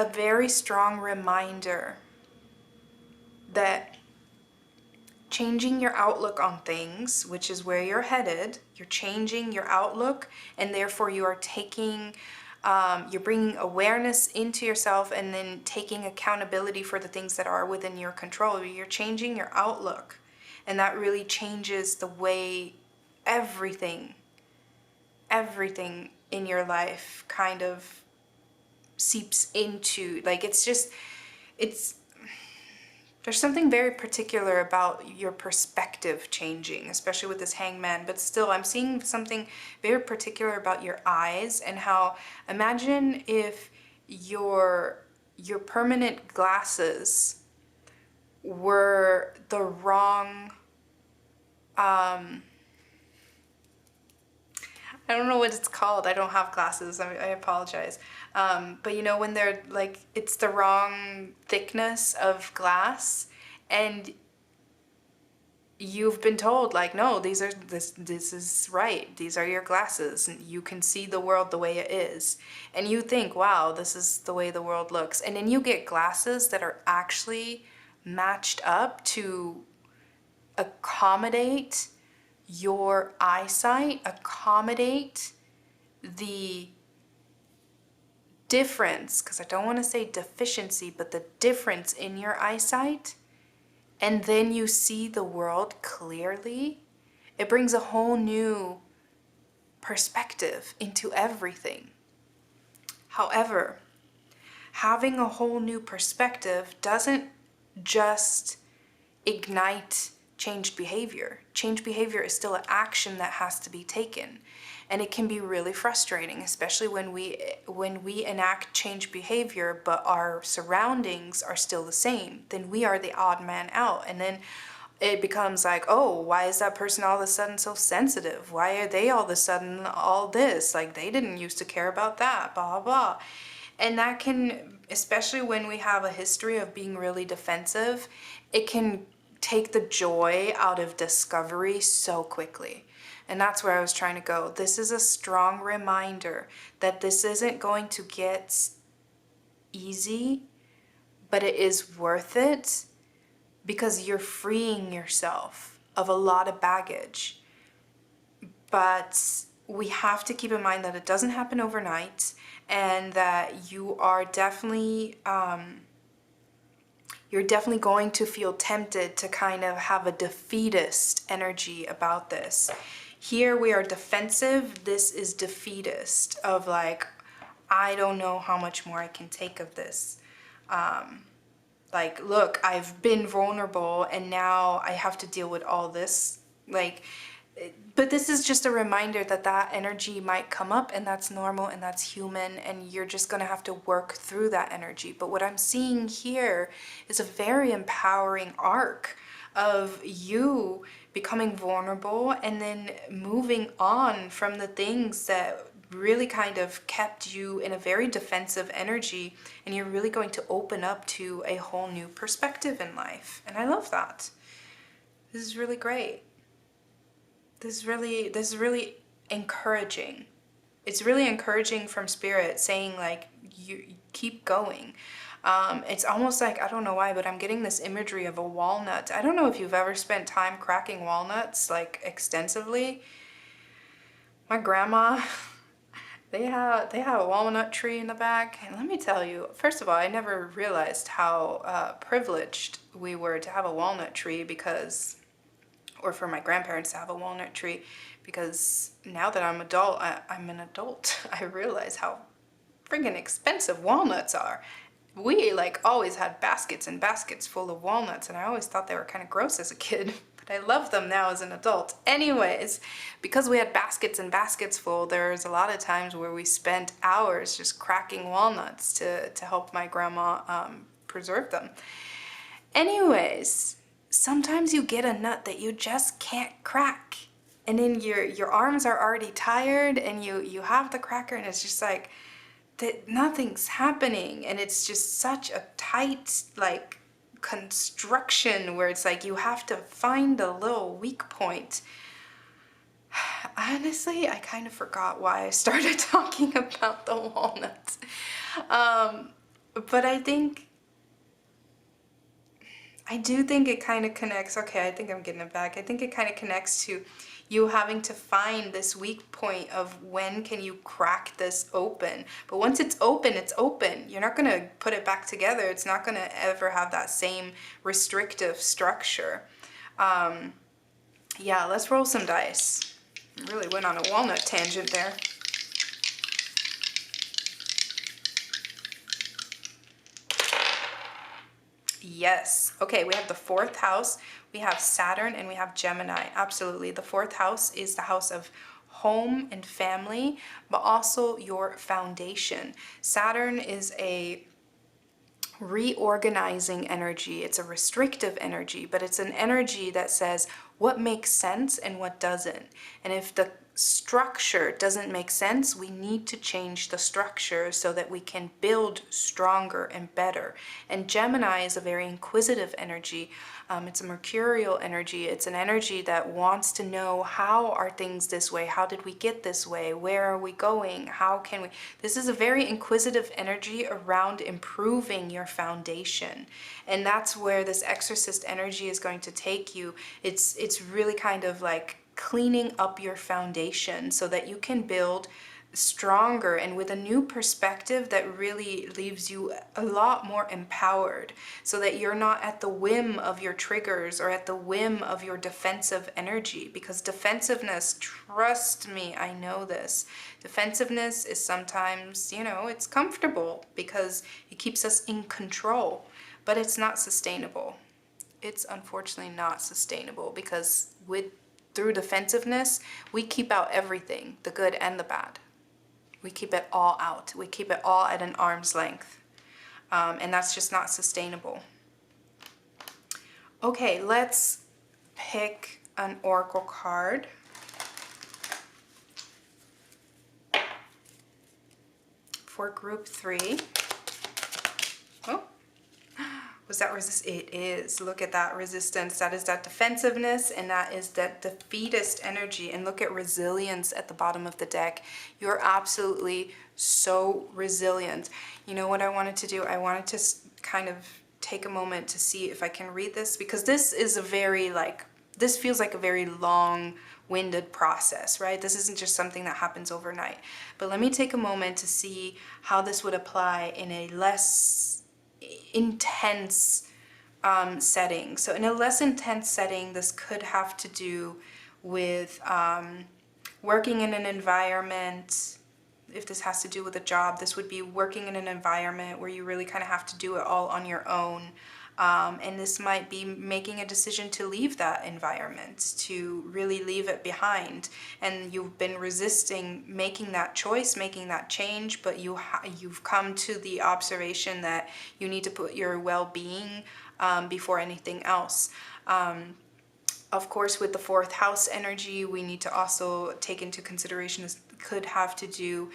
a very strong reminder that changing your outlook on things, which is where you're headed, you're changing your outlook, and therefore you are taking, you're bringing awareness into yourself and then taking accountability for the things that are within your control. You're changing your outlook, and that really changes the way everything in your life kind of seeps into, like, it's there's something very particular about your perspective changing, especially with this hangman, but still I'm seeing something very particular about your eyes, and how, imagine if your permanent glasses were the wrong, I don't know what it's called. I don't have glasses. I apologize. But you know, when they're like, it's the wrong thickness of glass, and you've been told like, no, this is right. These are your glasses, and you can see the world the way it is. And you think, wow, this is the way the world looks. And then you get glasses that are actually matched up to accommodate your eyesight, accommodate the difference, because I don't want to say deficiency, but the difference in your eyesight, and then you see the world clearly. It brings a whole new perspective into everything. However, having a whole new perspective doesn't just ignite changed behavior. Changed behavior is still an action that has to be taken. And it can be really frustrating, especially when we enact changed behavior, but our surroundings are still the same. Then we are the odd man out. And then it becomes like, oh, why is that person all of a sudden so sensitive? Why are they all of a sudden all this? Like, they didn't used to care about that, blah, blah. And that can, especially when we have a history of being really defensive, it can take the joy out of discovery so quickly. And that's where I was trying to go. This is a strong reminder that this isn't going to get easy, but it is worth it, because you're freeing yourself of a lot of baggage. But we have to keep in mind that it doesn't happen overnight, and that you are definitely you're definitely going to feel tempted to kind of have a defeatist energy about this. Here we are defensive, this is defeatist, of like, I don't know how much more I can take of this. Like, look, I've been vulnerable and now I have to deal with all this. Like, but this is just a reminder that that energy might come up, and that's normal and that's human, and you're just going to have to work through that energy. But what I'm seeing here is a very empowering arc of you becoming vulnerable and then moving on from the things that really kind of kept you in a very defensive energy, and you're really going to open up to a whole new perspective in life. And I love that. This is really great. This is really encouraging. It's really encouraging from Spirit, saying like, you keep going. It's almost like, I don't know why, but I'm getting this imagery of a walnut. I don't know if you've ever spent time cracking walnuts like extensively. My grandma, they have a walnut tree in the back, and let me tell you, first of all, I never realized how privileged we were to have a walnut tree, because, or for my grandparents to have a walnut tree, because now that I'm an adult, I realize how freaking expensive walnuts are. We like always had baskets and baskets full of walnuts, and I always thought they were kind of gross as a kid, but I love them now as an adult. Anyways, because we had baskets and baskets full, there's a lot of times where we spent hours just cracking walnuts to help my grandma preserve them. Anyways, sometimes you get a nut that you just can't crack, and then your arms are already tired, and you have the cracker, and it's just like that nothing's happening, and it's just such a tight like construction where it's like you have to find a little weak point. Honestly, I kind of forgot why I started talking about the walnuts. But I do think it kind of connects. Okay, I think I'm getting it back. I think it kind of connects to you having to find this weak point of when can you crack this open. But once it's open, it's open. You're not going to put it back together. It's not going to ever have that same restrictive structure. Yeah, let's roll some dice. Really went on a walnut tangent there. Yes. Okay, we have the fourth house. We have Saturn and we have Gemini. Absolutely. The fourth house is the house of home and family, but also your foundation. Saturn is a reorganizing energy. It's a restrictive energy, but it's an energy that says what makes sense and what doesn't. And if the structure doesn't make sense, we need to change the structure so that we can build stronger and better. And Gemini is a very inquisitive energy. It's a mercurial energy. It's an energy that wants to know, how are things this way? How did we get this way? Where are we going? How can we? This is a very inquisitive energy around improving your foundation. And that's where this exorcist energy is going to take you. It's really kind of like cleaning up your foundation so that you can build stronger and with a new perspective that really leaves you a lot more empowered, so that you're not at the whim of your triggers or at the whim of your defensive energy. Because defensiveness, trust me, I know this, defensiveness is sometimes, it's comfortable because it keeps us in control, but it's not sustainable. It's unfortunately not sustainable, because through defensiveness, we keep out everything, the good and the bad. We keep it all out. We keep it all at an arm's length. And that's just not sustainable. Okay, let's pick an oracle card. For group 3. Oh, was that resist? It is. Look at that resistance. That is that defensiveness, and that is that defeatist energy. And look at resilience at the bottom of the deck. You're absolutely so resilient. You know what I wanted to do? I wanted to kind of take a moment to see if I can read this, because this is a very this feels like a very long-winded process, right? This isn't just something that happens overnight. But let me take a moment to see how this would apply in a less intense setting. So in a less intense setting, this could have to do with working in an environment. If this has to do with a job, this would be working in an environment where you really kind of have to do it all on your own. And this might be making a decision to leave that environment, to really leave it behind. And you've been resisting making that choice, making that change, but you've come to the observation that you need to put your well-being before anything else. Of course, with the fourth house energy, we need to also take into consideration this could have to do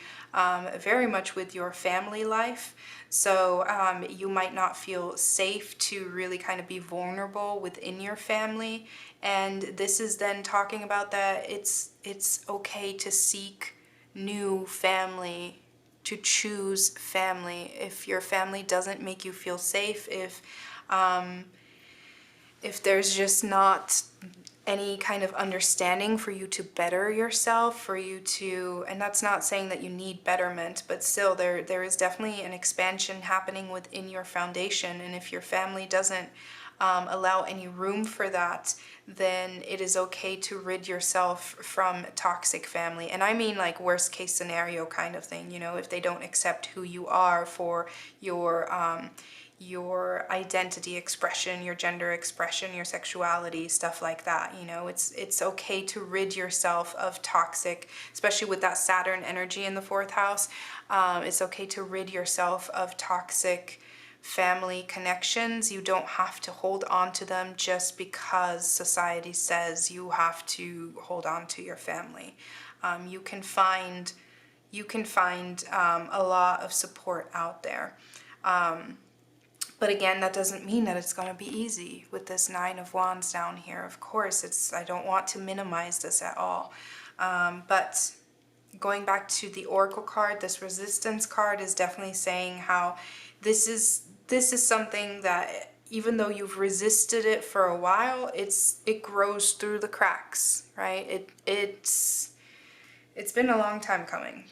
very much with your family life. So you might not feel safe to really kind of be vulnerable within your family. And this is then talking about that it's okay to seek new family, to choose family. If your family doesn't make you feel safe, if there's just not any kind of understanding for you to better yourself, for you to, and that's not saying that you need betterment, but still there is definitely an expansion happening within your foundation. And if your family doesn't allow any room for that, then it is okay to rid yourself from toxic family. And I mean like worst case scenario kind of thing, if they don't accept who you are for your identity expression, your gender expression, your sexuality, stuff like that. It's okay to rid yourself of toxic, especially with that Saturn energy in the fourth house. It's okay to rid yourself of toxic family connections. You don't have to hold on to them just because society says you have to hold on to your family. You can find a lot of support out there. But again, that doesn't mean that it's going to be easy with this Nine of Wands down here. Of course, I don't want to minimize this at all. But going back to the Oracle card, this Resistance card is definitely saying how this is something that even though you've resisted it for a while, it grows through the cracks, right? It's been a long time coming,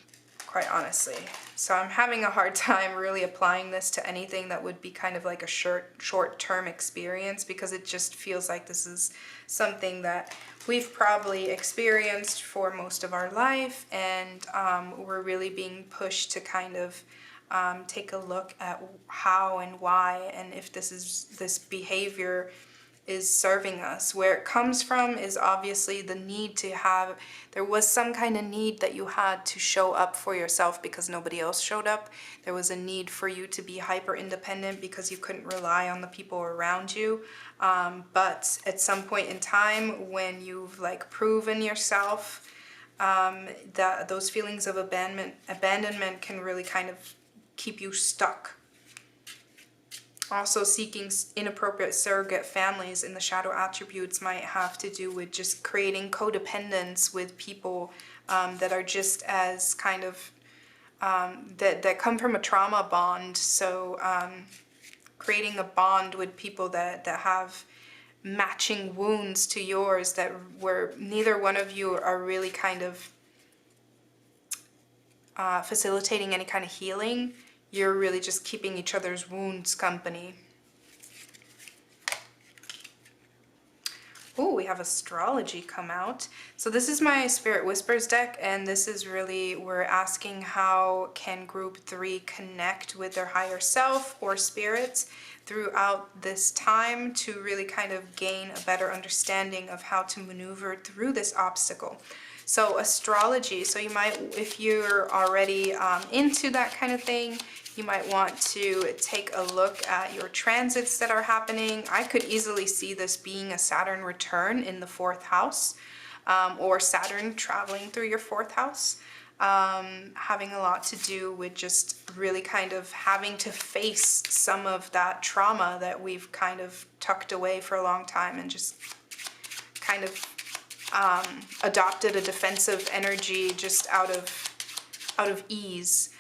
quite honestly. So I'm having a hard time really applying this to anything that would be kind of like a short-term experience, because it just feels like this is something that we've probably experienced for most of our life, and we're really being pushed to kind of take a look at how and why, and if this behavior is serving us. Where it comes from is obviously the need to have, there was some kind of need that you had to show up for yourself because nobody else showed up. There was a need for you to be hyper independent because you couldn't rely on the people around you. But at some point in time, when you've like proven yourself, that those feelings of abandonment can really kind of keep you stuck. Also, seeking inappropriate surrogate families in the shadow attributes might have to do with just creating codependence with people that are just as kind of, that come from a trauma bond. So creating a bond with people that have matching wounds to yours, that where neither one of you are really kind of facilitating any kind of healing. You're really just keeping each other's wounds company. Oh, we have astrology come out. So this is my Spirit Whispers deck, and this is really, we're asking how can group 3 connect with their higher self or spirits throughout this time to really kind of gain a better understanding of how to maneuver through this obstacle. So astrology, so you might, if you're already into that kind of thing, you might want to take a look at your transits that are happening. I could easily see this being a Saturn return in the 4th house, or Saturn traveling through your 4th house, having a lot to do with just really kind of having to face some of that trauma that we've kind of tucked away for a long time and just kind of adopted a defensive energy just out of ease.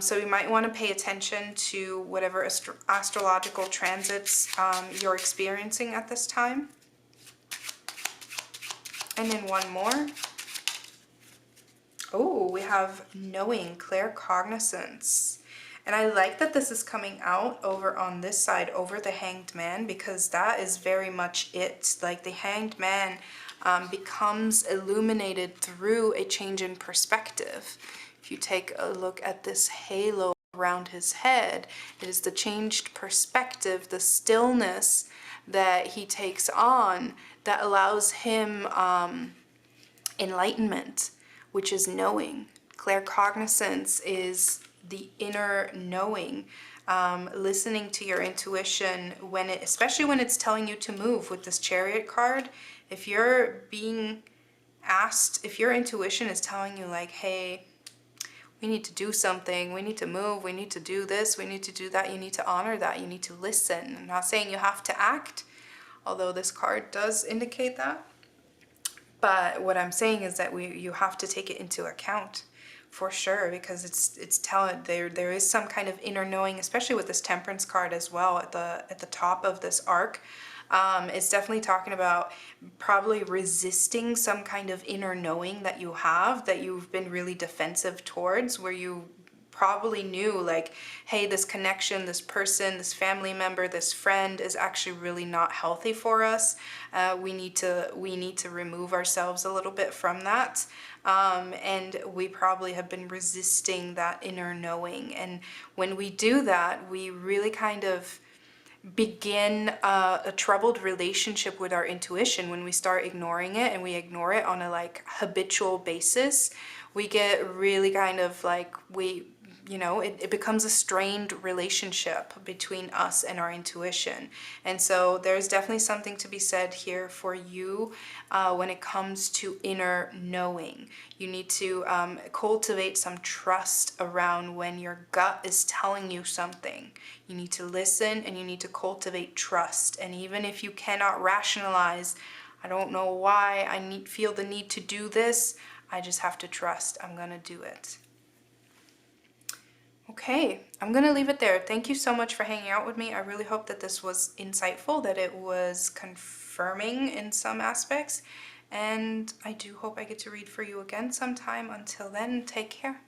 So you might want to pay attention to whatever astrological transits you're experiencing at this time. And then one more. Oh, we have knowing, claircognizance. And I like that this is coming out over on this side, over the Hanged Man, because that is very much it. Like the Hanged Man becomes illuminated through a change in perspective. If you take a look at this halo around his head, it is the changed perspective, the stillness that he takes on that allows him enlightenment, which is knowing. Claircognizance is the inner knowing, listening to your intuition when it, especially when it's telling you to move with this Chariot card. If you're being asked, if your intuition is telling you like, hey, we need to do something, we need to move, we need to do this, we need to do that, you need to honor that, you need to listen. I'm not saying you have to act, although this card does indicate that. But what I'm saying is that you have to take it into account for sure, because it's telling there is some kind of inner knowing, especially with this Temperance card as well at the top of this arc. It's definitely talking about probably resisting some kind of inner knowing that you have, that you've been really defensive towards, where you probably knew like, hey, this connection, this person, this family member, this friend is actually really not healthy for us. We need to remove ourselves a little bit from that. And we probably have been resisting that inner knowing. And when we do that, we really kind of begin a troubled relationship with our intuition. When we start ignoring it, and we ignore it on a like habitual basis, we get really kind of like, it becomes a strained relationship between us and our intuition. And so there's definitely something to be said here for you when it comes to inner knowing. You need to cultivate some trust around when your gut is telling you something. You need to listen, and you need to cultivate trust. And even if you cannot rationalize, I don't know why I feel the need to do this, I just have to trust I'm gonna do it. Okay, I'm gonna leave it there. Thank you so much for hanging out with me. I really hope that this was insightful, that it was confirming in some aspects, and I do hope I get to read for you again sometime. Until then, take care.